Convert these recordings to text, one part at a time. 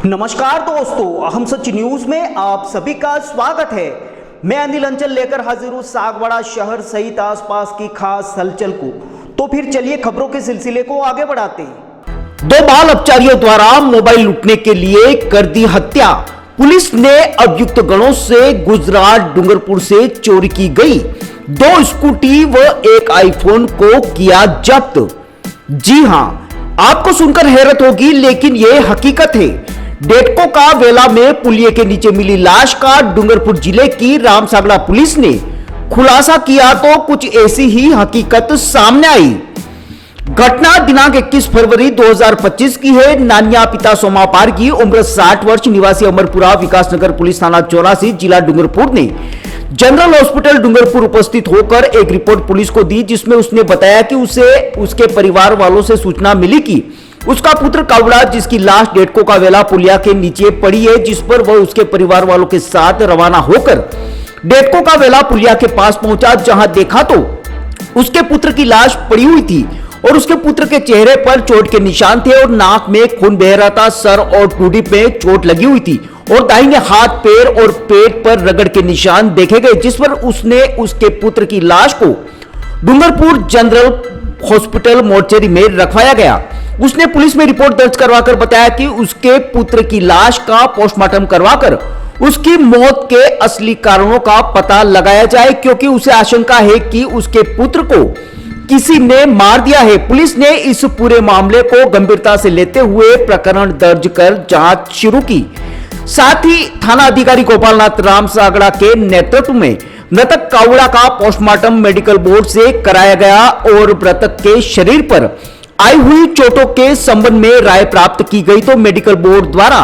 नमस्कार दोस्तों, हम सच न्यूज में आप सभी का स्वागत है। मैं अनिल अंचल लेकर हाजिर हूँ सागवाड़ा शहर सहित आसपास की खास हलचल को। तो फिर चलिए खबरों के सिलसिले को आगे बढ़ाते हैं। दो बाल अपचारियों द्वारा मोबाइल लूटने के लिए कर दी हत्या। पुलिस ने अभियुक्त गणों से गुजरात डूंगरपुर से चोरी की गई 2 स्कूटी व एक आईफोन को किया जब्त। जी हां, आपको सुनकर हैरत होगी, लेकिन यह हकीकत है। डेटको का वेला में पुलिये के नीचे मिली लाश का डूंगरपुर जिले की रामसागड़ा पुलिस ने खुलासा किया तो कुछ ऐसी ही हकीकत सामने आई। घटना दिनांक 21 फरवरी 2025 की है। नानिया पिता सोमापार की उम्र 60 वर्ष, निवासी अमरपुरा, विकासनगर, पुलिस थाना 84, जिला डूंगरपुर ने जनरल हॉस्पिटल डूंगरपुर उपस्थित होकर एक रिपोर्ट पुलिस को दी, जिसमें उसने बताया कि उसे उसके परिवार वालों से सूचना मिली कि उसका पुत्र कावड़ा, जिसकी लाश डेटको का वेला पुलिया के नीचे पड़ी है, जिस पर वह उसके परिवार वालों के साथ रवाना होकर डेटको का वेला पुलिया के पास पहुंचा, जहां देखा तो उसके पुत्र की लाश पड़ी हुई थी और उसके पुत्र के चेहरे पर चोट के निशान थे और नाक में खून बह रहा था। सर और ठुड्डी पे चोट लगी हुई थी और दाहिने हाथ, पैर और पेट पर रगड़ के निशान देखे गए, जिस पर उसने उसके पुत्र की लाश को डूंगरपुर जनरल हॉस्पिटल मोर्चरी में रखवाया गया। उसने पुलिस में रिपोर्ट दर्ज करवाकर बताया कि उसके पुत्र की लाश का पोस्टमार्टम करवाकर उसकी मौत के असली कारणों का पता लगाया जाए, क्योंकि उसे आशंका है कि उसके पुत्र को किसी ने मार दिया है। पुलिस ने इस पूरे मामले को गंभीरता से लेते हुए प्रकरण दर्ज कर जांच शुरू की। साथ ही थाना अधिकारी गोपालनाथ रामसागड़ा के नेतृत्व में मृतक कावड़ा का पोस्टमार्टम मेडिकल बोर्ड से कराया गया और मृतक के शरीर पर आई हुई चोटों के संबंध में राय प्राप्त की गई। तो मेडिकल बोर्ड द्वारा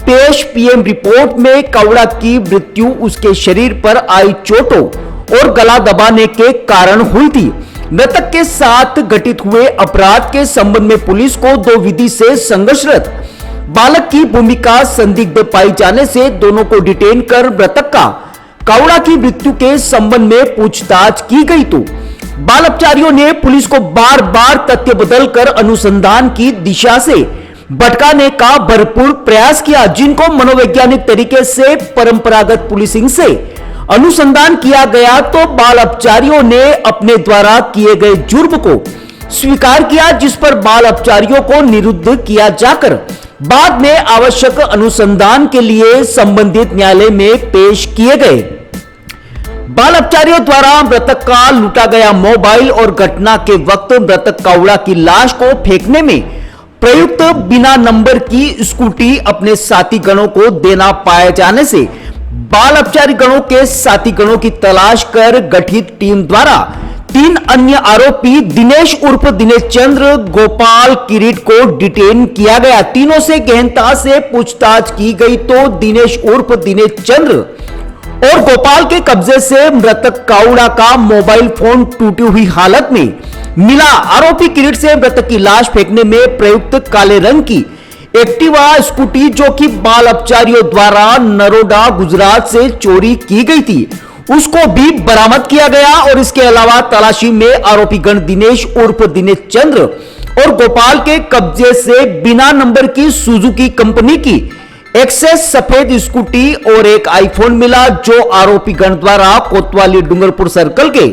पेश पीएम रिपोर्ट में कावड़ा की मृत्यु उसके शरीर पर आई चोटों और गला दबाने के कारण हुई थी। मृतक के साथ घटित हुए अपराध के संबंध में पुलिस को 2 विधि से संघर्षरत बालक की भूमिका संदिग्ध पाई जाने से दोनों को डिटेन कर मृतक का कावड़ा की मृत्यु के संबंध में पूछताछ की गई। तो बाल अपचारियों ने पुलिस को बार बार तथ्य बदलकर अनुसंधान की दिशा से भटकाने का भरपूर प्रयास किया, जिनको मनोवैज्ञानिक तरीके से परंपरागत पुलिसिंग से अनुसंधान किया गया। तो बाल अपचारियों ने अपने द्वारा किए गए जुर्म को स्वीकार किया, जिस पर बाल अपचारियों को निरुद्ध किया जाकर बाद में आवश्यक अनुसंधान के लिए संबंधित न्यायालय में पेश किए गए। बाल अपचारियों द्वारा मृतक का लूटा गया मोबाइल और घटना के वक्त मृतक कावड़ा की लाश को फेंकने में प्रयुक्त बिना नंबर की स्कूटी अपने साथी गणों को देना पाए जाने से बाल अपचारी गणों के साथी गणों की तलाश कर गठित टीम द्वारा 3 अन्य आरोपी दिनेश उर्फ दिनेश चंद्र, गोपाल, किरीट को डिटेन किया गया। तीनों से गहनता से पूछताछ की गई तो दिनेश उर्फ दिनेश चंद्र और गोपाल के कब्जे से मृतक कावड़ा का मोबाइल फोन टूटी हुई हालत में मिला। आरोपी किरीट से मृतक की लाश फेंकने में प्रयुक्त काले रंग की एक्टिवा स्कूटी, जो कि बाल अपचारियों द्वारा नरोडा गुजरात से चोरी की गई थी, उसको भी बरामद किया गया। और इसके अलावा तलाशी में आरोपी गण दिनेश उर्फ दिनेश चंद्र और गोपाल के कब्जे से बिना नंबर की सुजुकी कंपनी की एक्सेस सफेद स्कूटी और एक आईफोन मिला, जो आरोपी गण द्वारा कोतवाली डूंगरपुर सर्कल के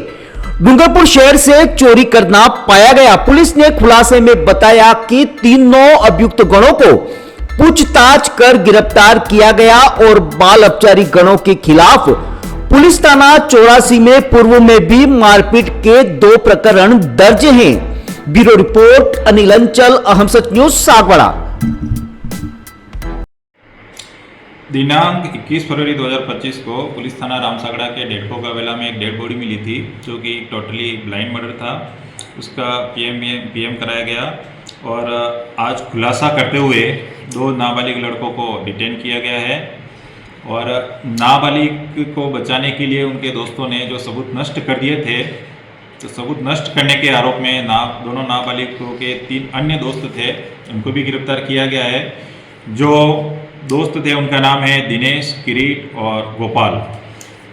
डूंगरपुर शहर से चोरी करना पाया गया। पुलिस ने खुलासे में बताया कि तीनों अभियुक्त गणों को पूछताछ कर गिरफ्तार किया गया और बाल अपचारी गणों के खिलाफ पुलिस थाना 84 में पूर्व में भी मारपीट के 2 प्रकरण दर्ज हैं। ब्यूरो रिपोर्ट अनिल अंचल, अहम सच न्यूज, सागवाड़ा। दिनांक 21 फरवरी 2025 को पुलिस थाना रामसागड़ा के डेटको का वेला में एक डेड बॉडी मिली थी, जो कि टोटली ब्लाइंड मर्डर था। उसका पीएम कराया गया और आज खुलासा करते हुए 2 नाबालिग लड़कों को डिटेन किया गया है। और नाबालिग को बचाने के लिए उनके दोस्तों ने जो सबूत नष्ट कर दिए थे, तो सबूत नष्ट करने के आरोप में दोनों नाबालिगों के 3 अन्य दोस्त थे, उनको भी गिरफ्तार किया गया है। जो दोस्त थे उनका नाम है दिनेश, किरीट और गोपाल।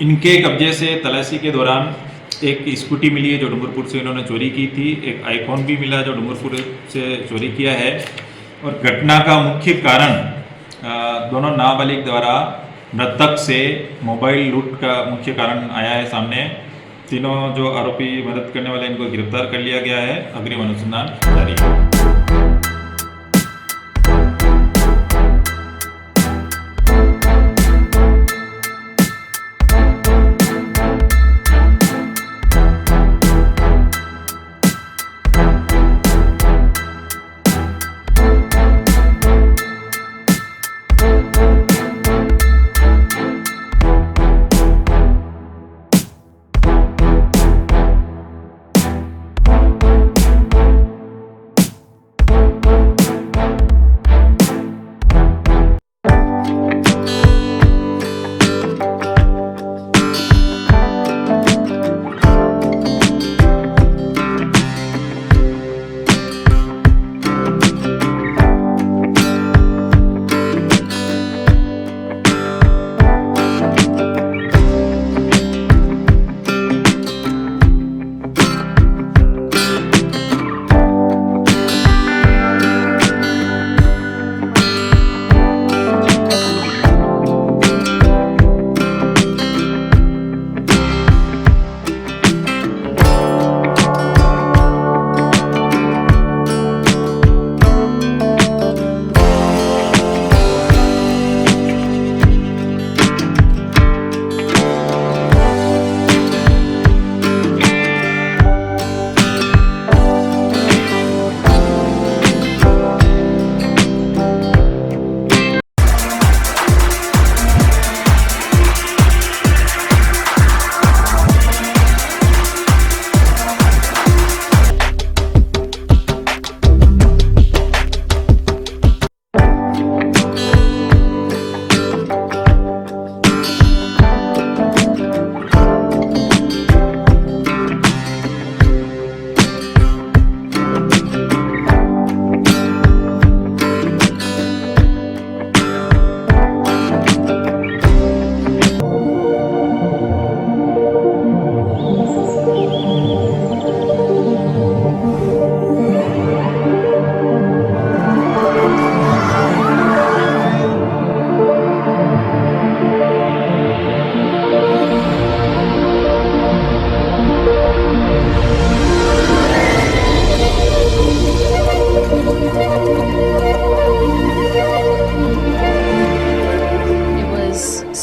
इनके कब्जे से तलाशी के दौरान एक स्कूटी मिली है जो डूंगरपुर से इन्होंने चोरी की थी, एक आईफोन भी मिला जो डूंगरपुर से चोरी किया है। और घटना का मुख्य कारण दोनों नाबालिग द्वारा मृतक से मोबाइल लूट का मुख्य कारण आया है सामने। तीनों जो आरोपी मदद करने वाले इनको गिरफ्तार कर लिया गया है। अग्रिम अनुसंधान जारी है।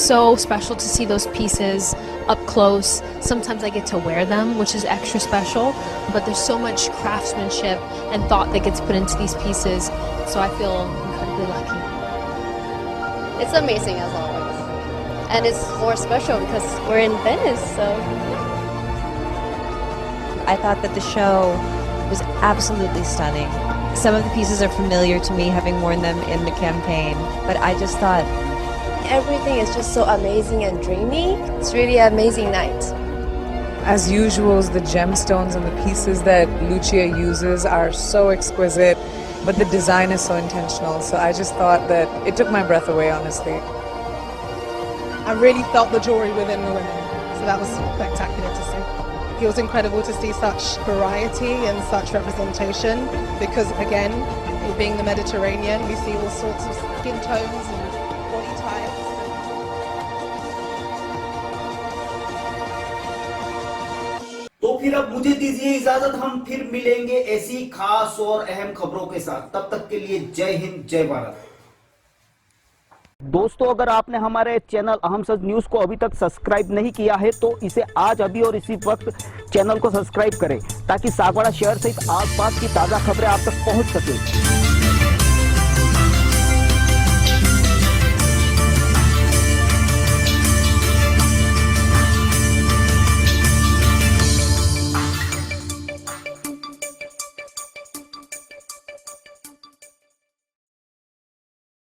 So special to see those pieces up close. Sometimes I get to wear them, which is extra special, but there's so much craftsmanship and thought that gets put into these pieces, so I feel incredibly lucky. It's amazing as always. And it's more special because we're in Venice, so. I thought that the show was absolutely stunning. Some of the pieces are familiar to me, having worn them in the campaign, but I just thought Everything is just so amazing and dreamy. It's really an amazing night. As usual, the gemstones and the pieces that Lucia uses are so exquisite, but the design is so intentional. So I just thought that it took my breath away, honestly. I really felt the jewelry within the women, so that was spectacular to see. It was incredible to see such variety and such representation because, again, it being the Mediterranean, we see all sorts of skin tones and body types. तो फिर अब मुझे दीजिए इजाजत, हम फिर मिलेंगे ऐसी खास और अहम खबरों के साथ। तब तक के लिए जय हिंद, जय भारत। दोस्तों, अगर आपने हमारे चैनल अहम सच न्यूज को अभी तक सब्सक्राइब नहीं किया है तो इसे आज अभी और इसी वक्त चैनल को सब्सक्राइब करें ताकि सागवाड़ा शहर सहित आसपास की ताजा खबरें आप तक पहुंच सके।